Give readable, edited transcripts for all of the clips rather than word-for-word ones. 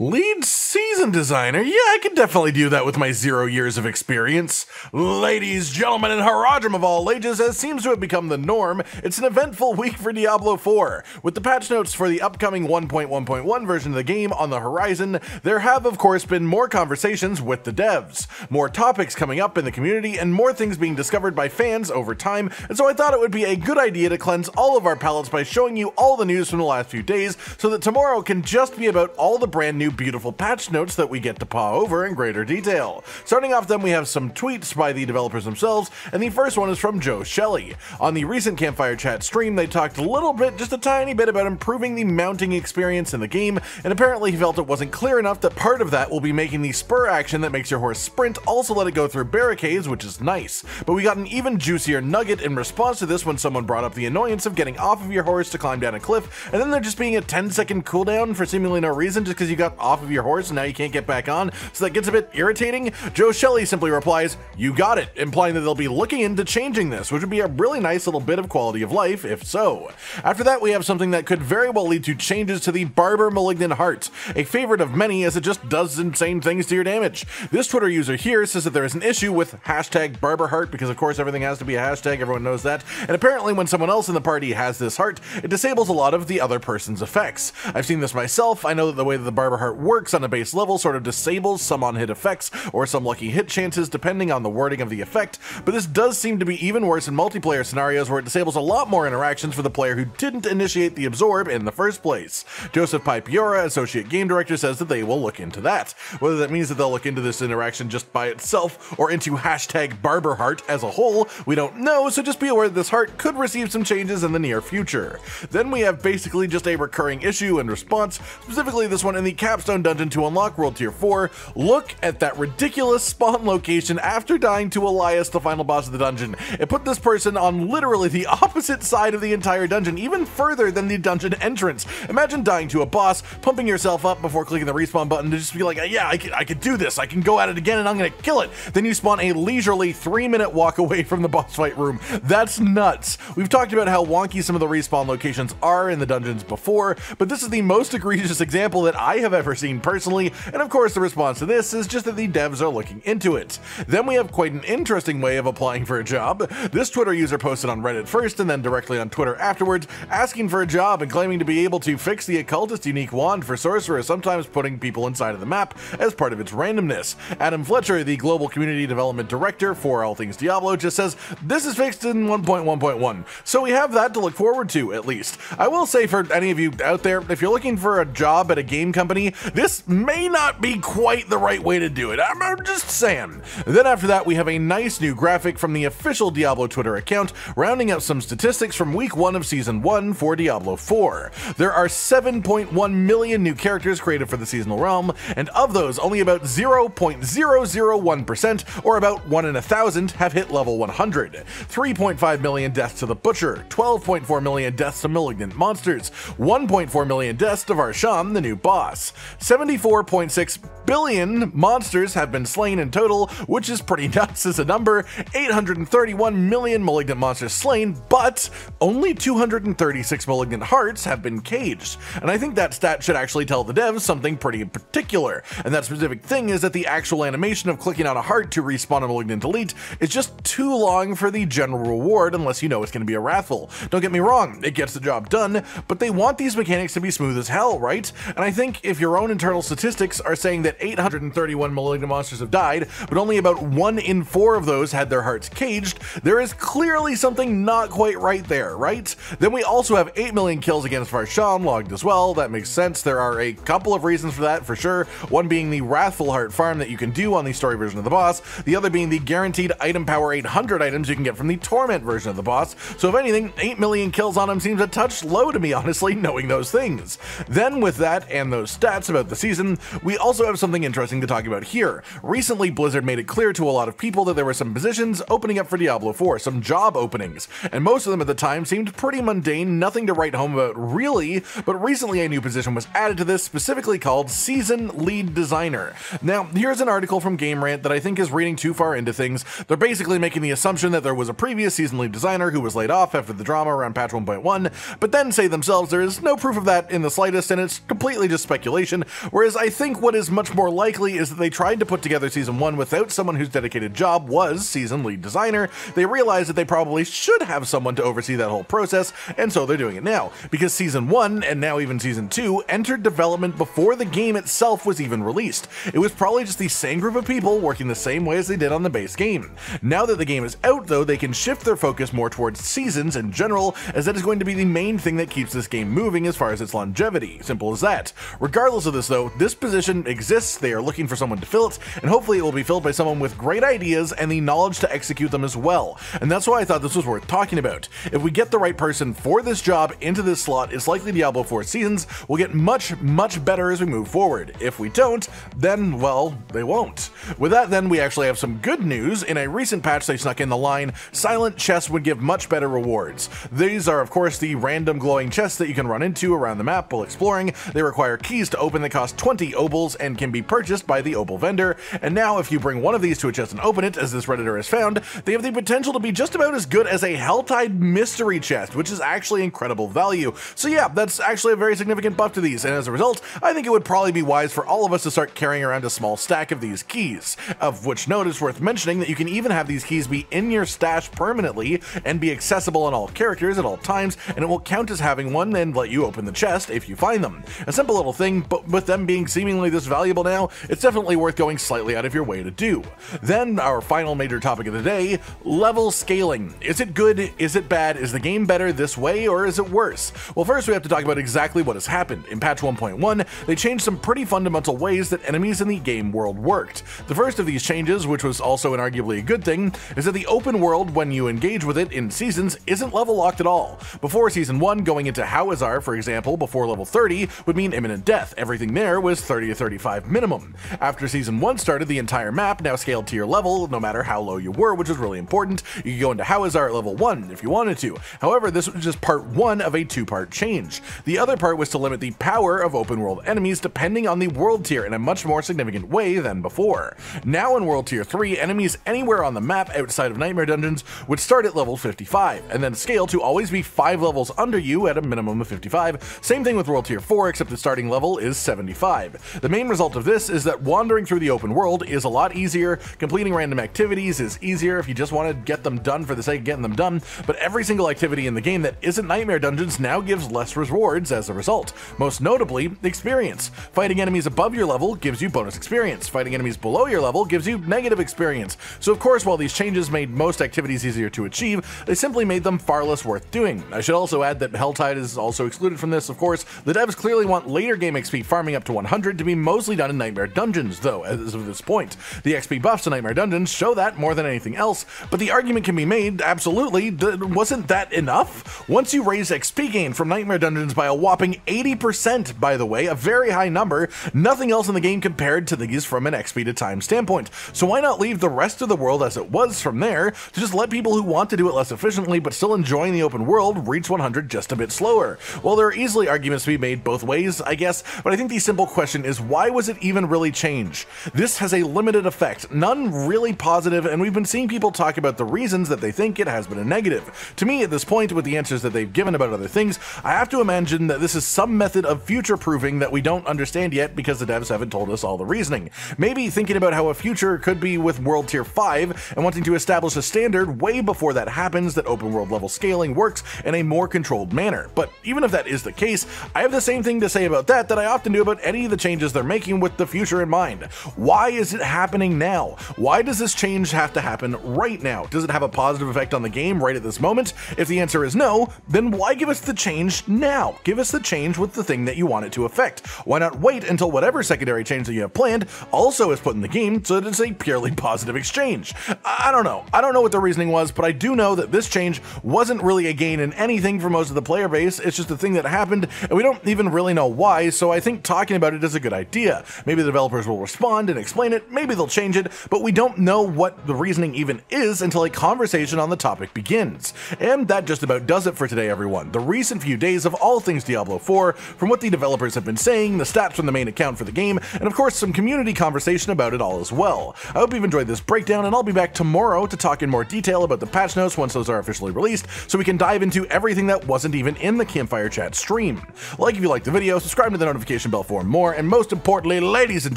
Lead season designer? Yeah, I could definitely do that with my 0 years of experience. Ladies, gentlemen, and haradrim of all ages, as seems to have become the norm, it's an eventful week for Diablo 4. With the patch notes for the upcoming 1.1.1 version of the game on the horizon, there have of course been more conversations with the devs, more topics coming up in the community, and more things being discovered by fans over time, and so I thought it would be a good idea to cleanse all of our palates by showing you all the news from the last few days, so that tomorrow can just be about all the brand new beautiful patch notes that we get to paw over in greater detail. Starting off then, we have some tweets by the developers themselves, and the first one is from Joe Shelley. On the recent Campfire Chat stream, they talked a little bit, just a tiny bit, about improving the mounting experience in the game, and apparently he felt it wasn't clear enough that part of that will be making the spur action that makes your horse sprint also let it go through barricades, which is nice. But we got an even juicier nugget in response to this when someone brought up the annoyance of getting off of your horse to climb down a cliff, and then there just being a 10-second cooldown for seemingly no reason just because you got off of your horse and now you can't get back on, so that gets a bit irritating. Joe Shelley simply replies, "You got it," implying that they'll be looking into changing this, which would be a really nice little bit of quality of life if so. After that, we have something that could very well lead to changes to the Barber Malignant Heart, a favorite of many as it just does insane things to your damage. This Twitter user here says that there is an issue with hashtag Barber Heart, because of course everything has to be a hashtag, everyone knows that, and apparently when someone else in the party has this heart, it disables a lot of the other person's effects. I've seen this myself. I know that the way that the Barber Heart works on a base level sort of disables some on-hit effects or some lucky hit chances depending on the wording of the effect, but this does seem to be even worse in multiplayer scenarios where it disables a lot more interactions for the player who didn't initiate the absorb in the first place. Joseph Pipiora, associate game director, says that they will look into that. Whether that means that they'll look into this interaction just by itself or into hashtag Barber Heart as a whole, we don't know, so just be aware that this heart could receive some changes in the near future. Then we have basically just a recurring issue and response, specifically this one in the Capstone dungeon to unlock World Tier 4. Look at that ridiculous spawn location after dying to Elias, the final boss of the dungeon. It put this person on literally the opposite side of the entire dungeon, even further than the dungeon entrance. Imagine dying to a boss, pumping yourself up before clicking the respawn button to just be like, yeah, I could do this, I can go at it again and I'm gonna kill it. Then you spawn a leisurely 3-minute walk away from the boss fight room. That's nuts. We've talked about how wonky some of the respawn locations are in the dungeons before, but this is the most egregious example that I have ever seen personally, and of course the response to this is just that the devs are looking into it. Then we have quite an interesting way of applying for a job. This Twitter user posted on Reddit first and then directly on Twitter afterwards, asking for a job and claiming to be able to fix the occultist unique wand for Sorceress, sometimes putting people inside of the map as part of its randomness. Adam Fletcher, the global community development director for all things Diablo, just says this is fixed in 1.1.1, so we have that to look forward to at least. I will say for any of you out there, if you're looking for a job at a game company, this may not be quite the right way to do it. I'm just saying. Then after that, we have a nice new graphic from the official Diablo Twitter account, rounding up some statistics from week 1 of season 1 for Diablo 4. There are 7.1 million new characters created for the seasonal realm, and of those, only about 0.001%, or about 1 in 1,000, have hit level 100. 3.5 million deaths to the Butcher, 12.4 million deaths to Malignant monsters, 1.4 million deaths to Varsham, the new boss. 74.6 billion monsters have been slain in total, which is pretty nuts as a number. 831 million Malignant monsters slain, but only 236 Malignant hearts have been caged. And I think that stat should actually tell the devs something pretty particular. And that specific thing is that the actual animation of clicking on a heart to respawn a Malignant elite is just too long for the general reward unless you know it's going to be a Wrathful. Don't get me wrong, it gets the job done, but they want these mechanics to be smooth as hell, right? And I think if your own internal statistics are saying that 831 Malignant monsters have died, but only about 1 in 4 of those had their hearts caged, there is clearly something not quite right there, right? Then we also have 8 million kills against Varsham logged as well. That makes sense. There are a couple of reasons for that for sure. One being the Wrathful Heart farm that you can do on the story version of the boss, the other being the guaranteed item power 800 items you can get from the Torment version of the boss. So if anything, 8 million kills on him seems a touch low to me, honestly, knowing those things. Then with that and those stats about the season, we also have something interesting to talk about here. Recently, Blizzard made it clear to a lot of people that there were some positions opening up for Diablo 4, some job openings, and most of them at the time seemed pretty mundane, nothing to write home about really, but recently a new position was added to this, specifically called Season Lead Designer. Now, here's an article from Game Rant that I think is reading too far into things. They're basically making the assumption that there was a previous Season Lead Designer who was laid off after the drama around patch 1.1, but then say themselves there is no proof of that in the slightest, and it's completely just speculation situation, whereas I think what is much more likely is that they tried to put together Season 1 without someone whose dedicated job was season lead designer. They realized that they probably should have someone to oversee that whole process, and so they're doing it now, because Season 1, and now even Season 2, entered development before the game itself was even released. It was probably just the same group of people working the same way as they did on the base game. Now that the game is out though, they can shift their focus more towards seasons in general, as that is going to be the main thing that keeps this game moving as far as its longevity. Simple as that. Regardless of this though, this position exists, they are looking for someone to fill it, and hopefully it will be filled by someone with great ideas and the knowledge to execute them as well. And that's why I thought this was worth talking about. If we get the right person for this job into this slot, it's likely Diablo 4 Seasons will get much better as we move forward. If we don't, then, well, they won't. With that then, we actually have some good news. In a recent patch, they snuck in the line, silent chests would give much better rewards. These are, of course, the random glowing chests that you can run into around the map while exploring. They require keys to open that cost 20 obols and can be purchased by the obol vendor. And now, if you bring one of these to a chest and open it, as this Redditor has found, they have the potential to be just about as good as a Helltide mystery chest, which is actually incredible value. So yeah, that's actually a very significant buff to these, and as a result, I think it would probably be wise for all of us to start carrying around a small stack of these keys. Of which note, it's worth mentioning that you can even have these keys be in your stash permanently and be accessible on all characters at all times, and it will count as having one and let you open the chest if you find them. A simple little thing, but with them being seemingly this valuable now, it's definitely worth going slightly out of your way to do. Then, our final major topic of the day, level scaling. Is it good? Is it bad? Is the game better this way, or is it worse? Well, first we have to talk about exactly what has happened. In patch 1.1, they changed some pretty fundamental ways that enemies in the game world worked. The first of these changes, which was also inarguably a good thing, is that the open world, when you engage with it in seasons, isn't level locked at all. Before Season 1, going into Hawazar, for example, before level 30, would mean imminent death. Everything there was 30 to 35 minimum. After Season 1 started, the entire map now scaled to your level, no matter how low you were, which was really important. You could go into Hawazar at level 1 if you wanted to. However, this was just part 1 of a 2-part change. The other part was to limit the power of open world enemies depending on the world tier in a much more significant way than before. Now in World Tier 3, enemies anywhere on the map outside of Nightmare Dungeons would start at level 55, and then scale to always be 5 levels under you at a minimum of 55. Same thing with World Tier 4, except the starting level is 75. The main result of this is that wandering through the open world is a lot easier, completing random activities is easier if you just want to get them done for the sake of getting them done, but every single activity in the game that isn't Nightmare Dungeons now gives less rewards as a result. Most notably, experience. Fighting enemies above your level gives you bonus experience. Fighting enemies below your level gives you negative experience. So of course, while these changes made most activities easier to achieve, they simply made them far less worth doing. I should also add that Helltide is also excluded from this, of course. The devs clearly want later game XP farming up to 100 to be mostly done in Nightmare Dungeons, though, as of this point. The XP buffs to Nightmare Dungeons show that more than anything else, but the argument can be made, absolutely, wasn't that enough? Once you raise XP gain from Nightmare Dungeons by a whopping 80%, by the way, a very high number, nothing else in the game compared to these from an XP to time standpoint. So why not leave the rest of the world as it was from there, to just let people who want to do it less efficiently but still enjoying the open world reach 100 just a bit slower? Well, there are easily arguments to be made both ways, I guess, but I think the simple question is, why was it even really change? This has a limited effect, none really positive, and we've been seeing people talk about the reasons that they think it has been a negative. To me, at this point, with the answers that they've given about other things, I have to imagine that this is some method of future-proofing that we don't understand yet because the devs haven't told us all the reasoning. Maybe thinking about how a future could be with World Tier 5 and wanting to establish a standard way before that happens that open world level scaling works in a more controlled manner. But even if that is the case, I have the same thing to say about that I often do about any of the changes they're making with the future in mind. Why is it happening now? Why does this change have to happen right now? Does it have a positive effect on the game right at this moment? If the answer is no, then why give us the change now? Give us the change with the thing that you want it to affect. Why not wait until whatever secondary change that you have planned also is put in the game so that it's a purely positive exchange? I don't know. I don't know what the reasoning was, but I do know that this change wasn't really a gain in anything for most of the player base. It's just a thing that happened, and we don't even really know why, so I think talking about it is a good idea. Maybe the developers will respond and explain it, maybe they'll change it, but we don't know what the reasoning even is until a conversation on the topic begins. And that just about does it for today, everyone. The recent few days of all things Diablo 4, from what the developers have been saying, the stats from the main account for the game, and of course some community conversation about it all as well. I hope you've enjoyed this breakdown, and I'll be back tomorrow to talk in more detail about the patch notes once those are officially released, so we can dive into everything that wasn't even in the Campfire Chat stream. Like if you liked the video, subscribe to the notification notification bell for more, and most importantly, ladies and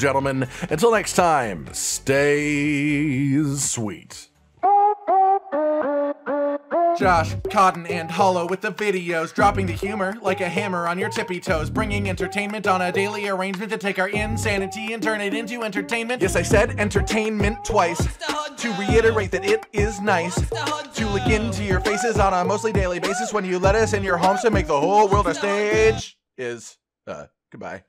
gentlemen, until next time, stay sweet. Josh, Cotton, and Hollow with the videos, dropping the humor like a hammer on your tippy toes, bringing entertainment on a daily arrangement to take our insanity and turn it into entertainment. Yes, I said entertainment twice, to reiterate that it is nice to look into your faces on a mostly daily basis when you let us in your homes to make the whole world a stage. Goodbye.